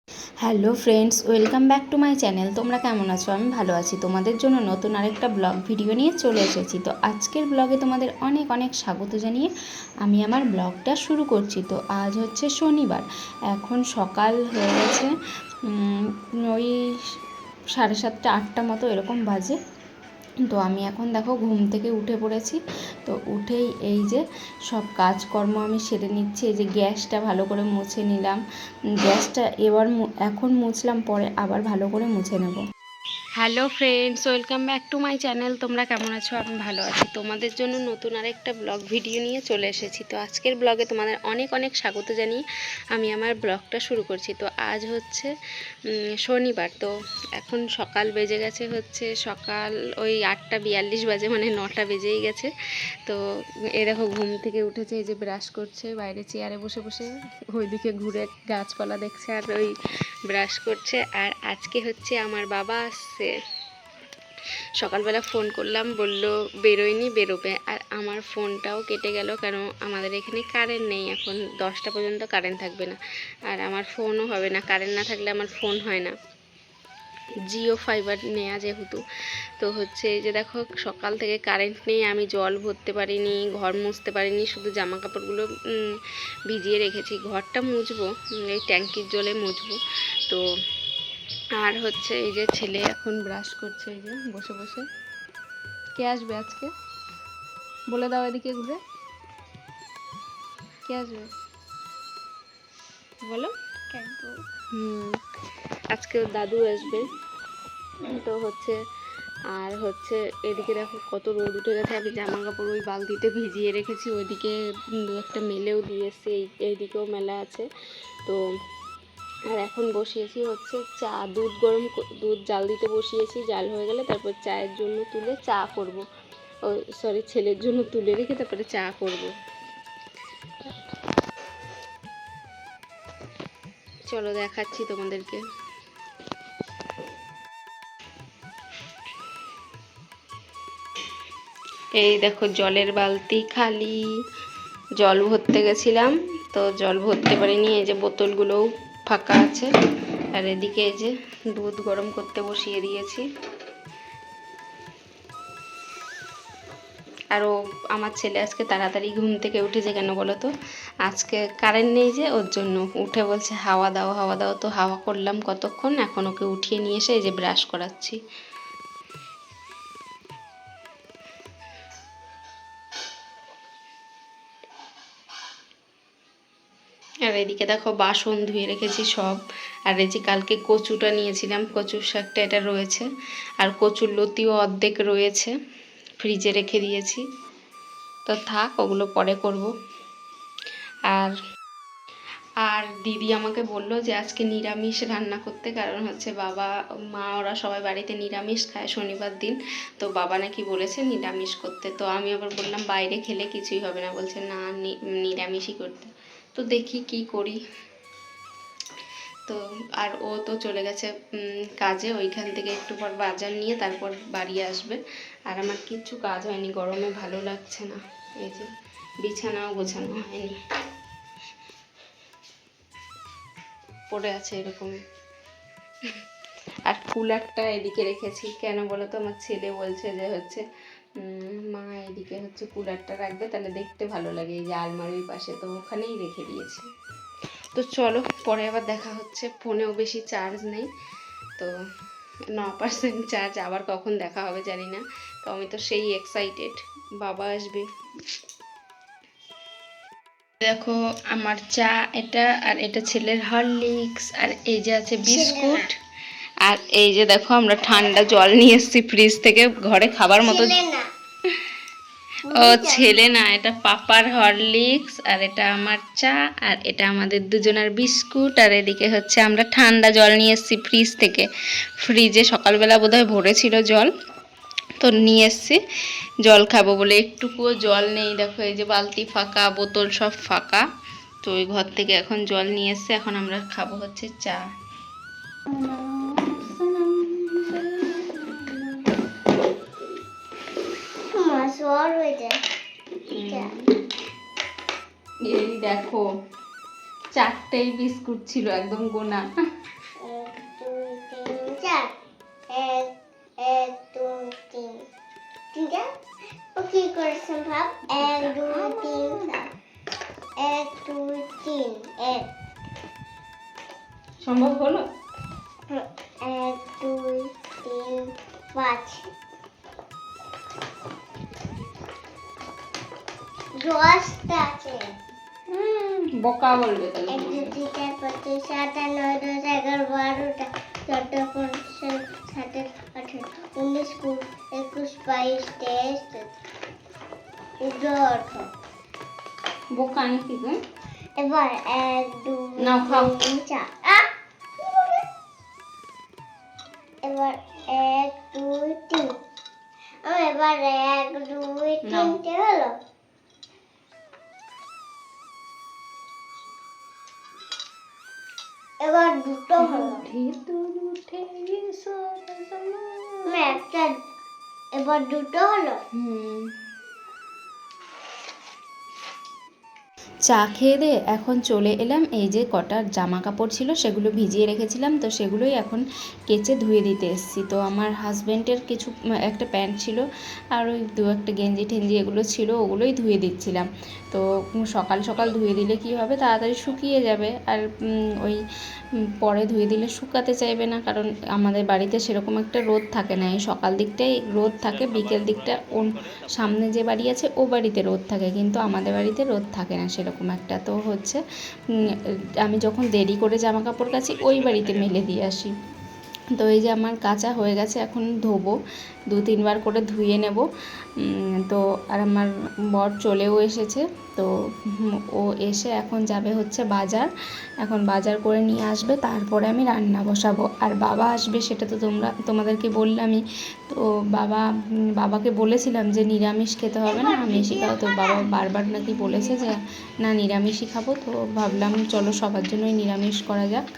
Hello friends, welcome back to my channel. তোমরা কেমন আছো? আমি ভালো আছি। তোমাদের জন্য নতুন আরেকটা ব্লগ ভিডিও নিয়ে চলে এসেছি। তো আজকের ব্লগে তোমাদের অনেক অনেক স্বাগত জানিয়ে আমি আমার ব্লগটা শুরু করছি। তো আজ হচ্ছে শনিবার, এখন সকাল হয়ে গেছে ওই 7:30 8টা মতো এরকম বাজে। তো আমি এখন দেখো ঘুম থেকে উঠে পড়েছি। তো উঠেই এই যে সব কাজকর্ম আমি সেরে নিচ্ছি। এই যে গ্যাসটা ভালো করে মুছে নিলাম। গ্যাসটা এখন মুছলাম, পরে আবার ভালো করে মুছে নেব। Hello friends, welcome back to my channel. তোমরা কেমন আছো? আমি ভালো আছি। তোমাদের জন্য নতুন আরেকটা ব্লগ ভিডিও নিয়ে চলে এসেছি। তো আজকের ব্লগে তোমাদের অনেক অনেক স্বাগত জানিয়ে আমি আমার ব্লগটা শুরু করছি। তো আজ হচ্ছে শনিবার। তো এখন সকাল বেজে গেছে, হচ্ছে সকাল ওই 8:42 বাজে, মানে 9টা বেজেই গেছে। তো এই দেখো ঘুম থেকে উঠেছে, এই যে ব্রাশ করছে বাইরে চেয়ারে বসে বসে, ওইদিকে ঘুরে গাছপালা দেখছে আর ওই ব্রাশ করছে। আর আজকে হচ্ছে আমার বাবা আসছে। সকালবেলা ফোন করলাম, বলল বেরোয়নি, বেরোবে। আর আমার ফোনটাও কেটে গেল, কারণ আমাদের এখানে কারেন্ট নেই। এখন 10টা পর্যন্ত কারেন্ট থাকবে না, আর আমার ফোনও হবে না। কারেন্ট না থাকলে আমার ফোন হয় না, জিও ফাইবার নেওয়া যেহেতু। তো হচ্ছে এই যে দেখো সকাল থেকে কারেন্ট নেই, আমি জল ভরতে পারিনি, ঘর মুছতে পারিনি, শুধু জামা কাপড়গুলো ভিজিয়ে রেখেছি। ঘরটা মুছবো, এই ট্যাঙ্কির জলে মুছবো। তো আর হচ্ছে এই যে ছেলে এখন ব্রাশ করছে, এই যে বসে বসে। কে আসবে আজকে বলে দাও, এদিকে ঘুরে। কে আসবে বলো? আজকে ওর দাদু আসবে। তো হচ্ছে আর হচ্ছে এদিকে দেখো কত রোদ উঠে গেছে। আমি জামা কাপড় ওই বালতিতে ভিজিয়ে রেখেছি, ওইদিকে দু একটা মেলেও দিয়ে এসছি, এইদিকেও মেলা আছে। তো আর এখন বসিয়েছি হচ্ছে চা, দুধ জাল দিতে বসিয়েছি। জাল হয়ে গেলে তারপর চায়ের জন্য তুলে চা করব। ও সরি, ছেলের জন্য তুলে রেখে তারপরে চা করব। চলো দেখাচ্ছি তোমাদেরকে। এই দেখো জলের বালতি খালি, জল ভরতে গেছিলাম তো জল ভরতে পারিনি। এই যে বোতলগুলোও ফাঁকা আছে। আর এদিকে এই যে দুধ গরম করতে বসিয়ে দিয়েছি। আর আমার ছেলে আজকে তাড়াতাড়ি ঘুম থেকে উঠেছে, কেন বলো তো? আজকে কারেন্ট নেই যে, ওর জন্য উঠে বলছে হাওয়া দাও হাওয়া দাও। তো হাওয়া করলাম কতক্ষণ, এখন ওকে উঠিয়ে নিয়ে এসে এই যে ব্রাশ করাচ্ছি। আর এদিকে দেখো বাসন ধুয়ে রেখেছি সব। আর এই যে কালকে কচুটা নিয়েছিলাম, কচুর শাকটা এটা রয়েছে। আর কচুর লতিও অর্ধেক রয়েছে, ফ্রিজে রেখে দিয়েছি। তো থাক, ওগুলো পরে করব। আর আর দিদি আমাকে বললো যে আজকে নিরামিষ রান্না করতে, কারণ হচ্ছে বাবা মা ওরা সবাই বাড়িতে নিরামিষ খায় শনিবার দিন। তো বাবা নাকি বলেছে নিরামিষ করতে। তো আমি আবার বললাম বাইরে খেলে কিছুই হবে না, বলছে না নিরামিষই করতে। তো দেখি কি করি। তো আর ও তো চলে গেছে কাজে, ওইখান থেকে একটু পর বাজার নিয়ে তারপর বাড়ি আসবে। আর আমার কিচ্ছু কাজ হয়নি, গরমে ভালো লাগছে না। এই যে বিছানাও গোছানো হয়নি, পড়ে আছে এরকম। আর কুলারটা এদিকে রেখেছি, কেন বলো তো? আমার ছেলে বলছে যে হচ্ছে মা এদিকে হচ্ছে কুলারটা রাখবে, তাহলে দেখতে ভালো লাগে, এই যে আলমারির পাশে। তো ওখানেই রেখে দিয়েছি। তো চলো পরে আবার দেখা হচ্ছে। ফোনেও বেশি চার্জ নেই, তো 9% চার্জ, আবার কখন দেখা হবে জানি না। তো আমি তো সেই এক্সাইটেড, বাবা আসবে। দেখো আমার চা এটা, আর এটা ছেলের হরলিক্স, আর এই যে আছে বিস্কুট। আর এই যে দেখো আমরা ঠান্ডা জল নিয়ে এসেছি ফ্রিজ থেকে, ঘরে খাবার মতো। ও ছেলে না, এটা পাপার হরলিক্স, আর এটা আমার চা, আর এটা আমাদের দুজনের বিস্কুট। আর এদিকে হচ্ছে আমরা ঠান্ডা জল নিয়ে এসেছি ফ্রিজ থেকে। ফ্রিজে সকালবেলা বোধহয় ভরেছিল জল, তো নিয়ে এসছি জল খাবো বলে। একটুকুও জল নেই, দেখো এই যে বালতি ফাঁকা, বোতল সব ফাঁকা। তো ওই ঘর থেকে এখন জল নিয়ে এসছে, এখন আমরা খাবো হচ্ছে চা। এই দেখো 4টেই বিস্কুট ছিল, একদম গোনা। এক দুই তিন চার এক এক দুই তিন তিনটা ও কি করেছেন ভাব এক দুই তিন চার এক দুই তিন এক সম্ভব হলো? এক দুই তিন পাঁচ দশটা আছে বোকা বলবে তাহলে। এক দুই তিন চার পাঁচ ছয় সাত আট নয় দশ এগারো বারোটা চোদ্দ পনেরো ষোলো সতেরো আঠারো 19 20 21 22 23 24 বোকা নাকি গো? এবার এক দুই নাও খাও। তিন চার এবার এক দুই তিন এবার এক দুই তিনটে হলো এবার দুটো হলো একটা এবার দুটো হলো চা খেয়ে দিয়ে এখন চলে এলাম। এই যে কটার জামা কাপড় ছিল সেগুলো ভিজিয়ে রেখেছিলাম, তো সেগুলোই এখন কেচে ধুয়ে দিতে এসেছি। তো আমার হাজব্যান্ডের কিছু একটা প্যান্ট ছিল আর ওই দু একটা গেঞ্জি টেঞ্জি এগুলো ছিল, ওগুলোই ধুয়ে দিচ্ছিলাম। তো সকাল সকাল ধুয়ে দিলে কি হবে, তাড়াতাড়ি শুকিয়ে যাবে। আর ওই পরে ধুয়ে দিলে শুকাতে চাইবে না, কারণ আমাদের বাড়িতে সেরকম একটা রোদ থাকে না। এই সকাল দিকটাই রোদ থাকে, বিকেল দিকটা সামনে যে বাড়ি আছে ও বাড়িতে রোদ থাকে, কিন্তু আমাদের বাড়িতে রোদ থাকে না সেরকম একটা। তো হচ্ছে আমি যখন দেরি করে জামা কাপড় কাচি ওই বাড়িতে মেলে দিয়ে আসি। তো এই যে আমার কাচা হয়ে গেছে, এখন ধোবো, 2-3 বার করে ধুয়ে নেব। তো আর আমার বর চলেও এসেছে, তো ও এসে এখন যাবে হচ্ছে বাজার। এখন বাজার করে নিয়ে আসবে, তারপরে আমি রান্না বসাবো। আর বাবা আসবে সেটা তো তোমাদেরকে বললামই। তো বাবাকে বলেছিলাম যে নিরামিষ খেতে হবে না, আমিষই খাবো। তো বাবা বারবার নাকি বলেছে যে না নিরামিষই খাবো। তো ভাবলাম চলো সবার জন্যই নিরামিষ করা যাক।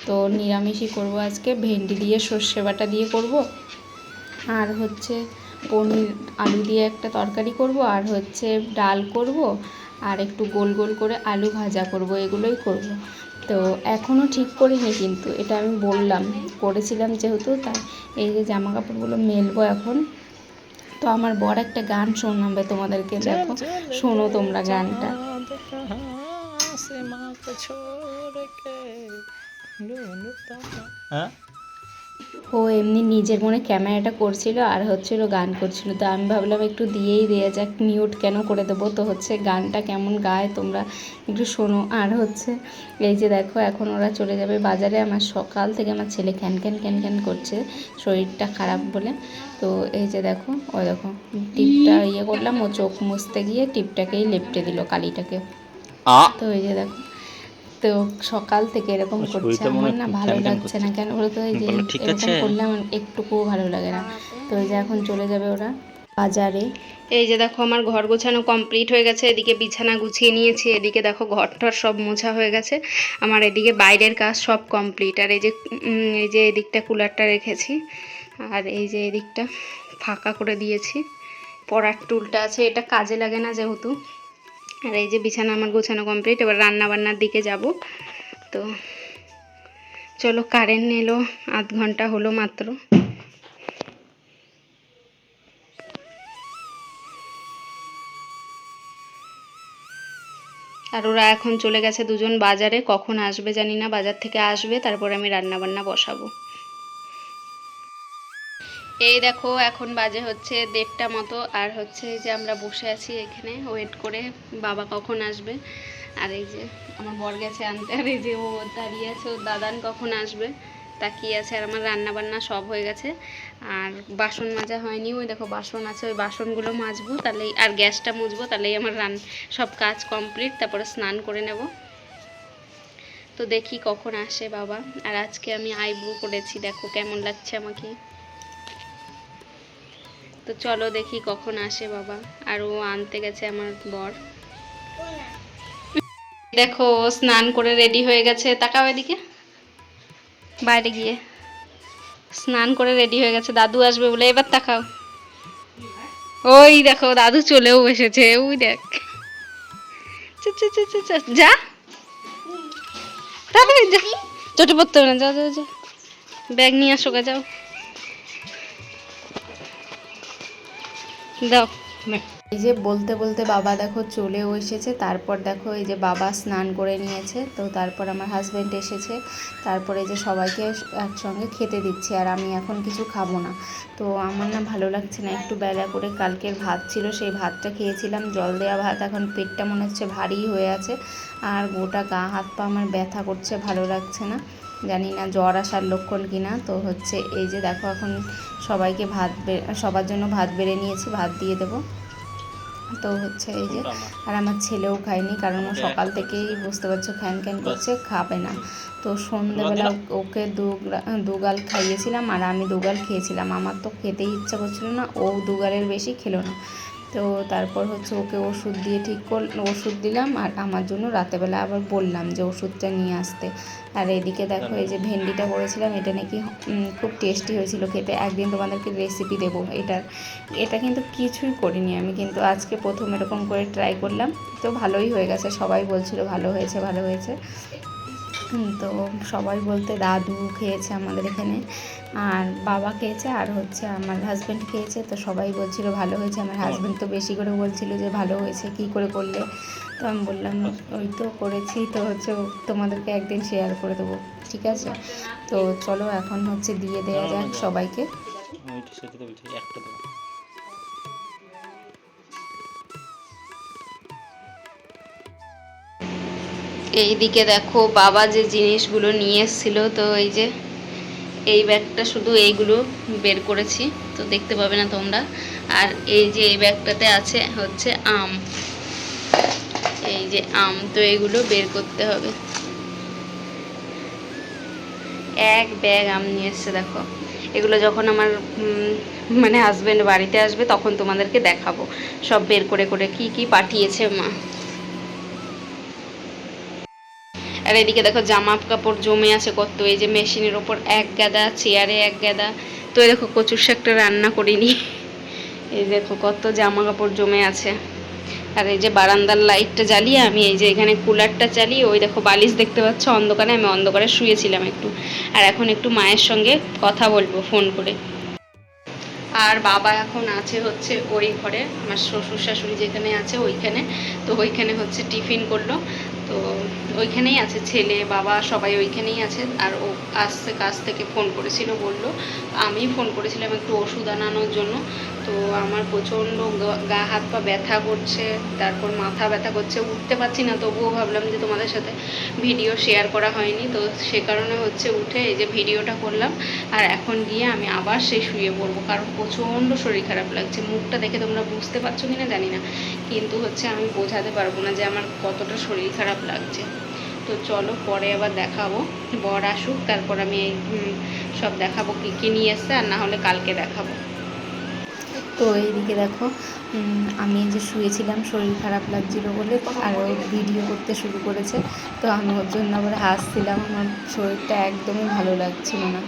তো নিরামিষই করব আজকে, ভেন্ডি দিয়ে সর্ষে বাটা দিয়ে করব, আর হচ্ছে পনির আলু দিয়ে একটা তরকারি করব, আর হচ্ছে ডাল করব, আর একটু গোল গোল করে আলু ভাজা করব, এগুলোই করব। তো এখনও ঠিক করিনি, কিন্তু এটা আমি বললাম করেছিলাম যেহেতু, তাই এই যে জামা কাপড়গুলো মেলবো এখন। তো আমার বর একটা গান শোনাবে তোমাদেরকে, দেখো শোনো তোমরা গানটা। ও এমনি নিজের মনে ক্যামেরাটা করছিল আর হচ্ছিল গান করছিল। তো আমি ভাবলাম একটু দিয়েই দেওয়া যাক, মিউট কেন করে দেবো। তো হচ্ছে গানটা কেমন গায় তোমরা একটু শোনো। আর হচ্ছে এই যে দেখো এখন ওরা চলে যাবে বাজারে। আমার সকাল থেকে আমার ছেলে ক্যান ক্যান ক্যান ক্যান করছে শরীরটা খারাপ বলে। তো এই যে দেখো, ওই দেখো টিপটা ইয়ে করলাম, ও চোখ মুছতে গিয়ে টিপটাকেই লেপটে দিল কালিটাকে। তো এই যে দেখো, তো সকাল থেকে এরকম করছে, আমার না ভালো লাগছে না। কেন বলো তো, এই যে এরকম করলে আমার একটুকুও ভালো লাগে না। তো এই যে এখন চলে যাবে ওরা বাজারে। এই যে দেখো আমার ঘর গোছানো কমপ্লিট হয়ে গেছে, এদিকে বিছানা গুছিয়ে নিয়েছি, এদিকে দেখো ঘরটার সব মোছা হয়ে গেছে আমার, এদিকে বাইরের কাজ সব কমপ্লিট। আর এই যে এদিকটা কুলারটা রেখেছি, আর এই যে এদিকটা ফাঁকা করে দিয়েছি, পড়ার টুলটা আছে, এটা কাজে লাগে না যেহেতু। আর এই যে বিছানা আমার গোছানো কমপ্লিট, এবার রান্না বান্নার দিকে যাব। তো চলো, কারেন্ট এলো, আধ ঘন্টা হলো মাত্র। আর ওরা এখন চলে গেছে দুজন বাজারে, কখন আসবে জানি না, বাজার থেকে আসবে তারপরে আমি রান্না বান্না বসাবো। এই দেখো এখন বাজে হচ্ছে 1:30টা মতো, আর হচ্ছে যে আমরা বসে আছি এখানে ওয়েট করে বাবা কখন আসবে। আর এই যে আমার বর গেছে আনতে, আর এই যে ও দাঁড়িয়ে আছে, ওর দাদান কখন আসবে তাকিয়ে আছে। আর আমার রান্না বান্না সব হয়ে গেছে, আর বাসন মাজা হয়নি, ওই দেখো বাসন আছে, ওই বাসনগুলো মাজবো তাহলেই, আর গ্যাসটা মুছবো তাহলেই আমার সব কাজ কমপ্লিট। তারপরে স্নান করে নেব। তো দেখি কখন আসে বাবা। আর আজকে আমি আইব্রো করেছি, দেখো কেমন লাগছে আমাকে। তো চলো দেখি কখন আসে বাবা। আর ও আনতে গেছে আমার বর। দেখো স্নান করে রেডি হয়ে গেছে, তাকাও এদিকে, বাইরে গিয়ে স্নান করে রেডি হয়ে গেছে, দাদু আসবে বলে। এবার তাকাও, ওই দেখো দাদু চলেও এসেছে, ওই দেখ, যা তাড়াতাড়ি যা, চটি পড়তে হবে না, যাও যাও যাও, ব্যাগ নিয়ে আসো গা, যাও দাও। এই যে বলতে বলতে বাবা দেখো চলেও এসেছে। তারপর দেখো এই যে বাবা স্নান করে নিয়েছে, তো তারপর আমার হাজব্যান্ড এসেছে। তারপরে যে সবাইকে একসঙ্গে খেতে দিচ্ছি, আর আমি এখন কিছু খাবো না। তো আমার না ভালো লাগছে না, একটু বেলা করে কালকের ভাত ছিল সেই ভাতটা খেয়েছিলাম, জল দেওয়া ভাত। এখন পেটটা মনে হচ্ছে ভারী হয়ে আছে, আর গোটা গা হাত পা আমার ব্যথা করছে, ভালো লাগছে না। জানি না জ্বর আসার লক্ষণ কিনা। তো হচ্ছে এই যে দেখো এখন সবাইকে সবার জন্য ভাত বেড়ে নিয়েছি, ভাত দিয়ে দেবো। তো হচ্ছে এই যে, আর আমার ছেলেও খায়নি, কারণ ও সকাল থেকেই বুঝতে পারছো খ্যান খ্যান করছে, খাবে না। তো সন্ধ্যেবেলা ওকে দুগাল খাইয়েছিলাম, আর আমি দুগাল খেয়েছিলাম। আমার তো খেতেই ইচ্ছা করছিল না, ও দুগালের বেশি খেলো না। তো তারপর হচ্ছে ওকে ওষুধ দিয়ে ওষুধ দিলাম, আর আমার জন্য রাতেবেলা আবার বললাম যে ওষুধটা নিয়ে আসতে। আর এদিকে দেখো এই যে ভেন্ডিটা করেছিলাম, এটা নাকি খুব টেস্টি হয়েছিল খেতে। একদিন তোমাদেরকে রেসিপি দেবো এটার। এটা কিন্তু কিছুই করিনি আমি, কিন্তু আজকে প্রথম এরকম করে ট্রাই করলাম, তো ভালোই হয়ে গেছে। সবাই বলছিল ভালো হয়েছে ভালো হয়েছে। তো সবাই বলতে দাদু খেয়েছে আমাদের এখানে, আর বাবা খেয়েছে, আর হচ্ছে আমার হাজব্যান্ড খেয়েছে। তো সবাই বলছিল ভালো হয়েছে। আমার হাজব্যান্ড তো বেশি করে বলছিল যে ভালো হয়েছে, কী করে করলে। তো আমি বললাম ওই তো করেছি, তো হচ্ছে তোমাদেরকে একদিন শেয়ার করে দেবো, ঠিক আছে। তো চলো এখন হচ্ছে দিয়ে দেওয়া যাক সবাইকে। এইদিকে দেখো বাবা যে জিনিসগুলো নিয়ে এসেছিলো, তো এই যে এই ব্যাগটা শুধু এইগুলো বের করেছি, তো দেখতে পাবে না তোমরা। আর এই যে এই ব্যাগটাতে আছে হচ্ছে আম, এই যে আম, তো এইগুলো বের করতে হবে। এক ব্যাগ আম নিয়ে এসছে দেখো। এগুলো যখন আমার মানে হাজব্যান্ড বাড়িতে আসবে তখন তোমাদেরকে দেখাবো সব বের করে করে কি কি পাঠিয়েছে মা। আর এদিকে দেখো জামা কাপড় জমে আছে কত, এই যে মেশিনের ওপর এক গাদা, চেয়ারে এক গাদা। তো এই দেখো কচুর শাকটা রান্না করিনি, এই দেখো কত জামা কাপড় জমে আছে। আর এই যে বারান্দার লাইটটা জ্বালিয়ে আমি এই যে এখানে কুলারটা চালিয়ে, ওই দেখো বালিশ দেখতে পাচ্ছ অন্ধকারে, আমি অন্ধকারে শুয়েছিলাম একটু। আর এখন একটু মায়ের সঙ্গে কথা বলবো ফোন করে। আর বাবা এখন আছে হচ্ছে ওই ঘরে, আমার শ্বশুর শাশুড়ি যেখানে আছে ওইখানে। তো ওইখানে হচ্ছে টিফিন করলো, তো ওইখানেই আছে ছেলে বাবা সবাই ওইখানেই আছে। আর ও আসছে কাজ থেকে, ফোন করেছিল, বললো আমি ফোন করেছিলাম একটু ওষুধ আনানোর জন্য। তো আমার প্রচণ্ড গা হাত পা ব্যথা করছে, তারপর মাথা ব্যথা করছে, উঠতে পারছি না। তবুও ভাবলাম যে তোমাদের সাথে ভিডিও শেয়ার করা হয়নি, তো সে কারণে হচ্ছে উঠে এই যে ভিডিওটা করলাম। আর এখন গিয়ে আমি আবার সেই শুয়ে পড়বো, কারণ প্রচণ্ড শরীর খারাপ লাগছে। মুখটা দেখে তোমরা বুঝতে পারছো কিনা জানি না, কিন্তু হচ্ছে আমি বোঝাতে পারবো না যে আমার কতটা শরীর খারাপ লাগছে। তো চলো পরে আবার দেখাবো, বর আসুক তারপর আমি সব দেখাবো কী কী নিয়ে এসছে, আর না হলে কালকে দেখাবো। তো এইদিকে দেখো আমি যে শুয়েছিলাম শরীর খারাপ লাগছিল বলে, আর ও ভিডিও করতে শুরু করেছে। তো আমি ওর জন্য আবার হাসছিলাম, আমার শরীরটা একদমই ভালো লাগছিল না।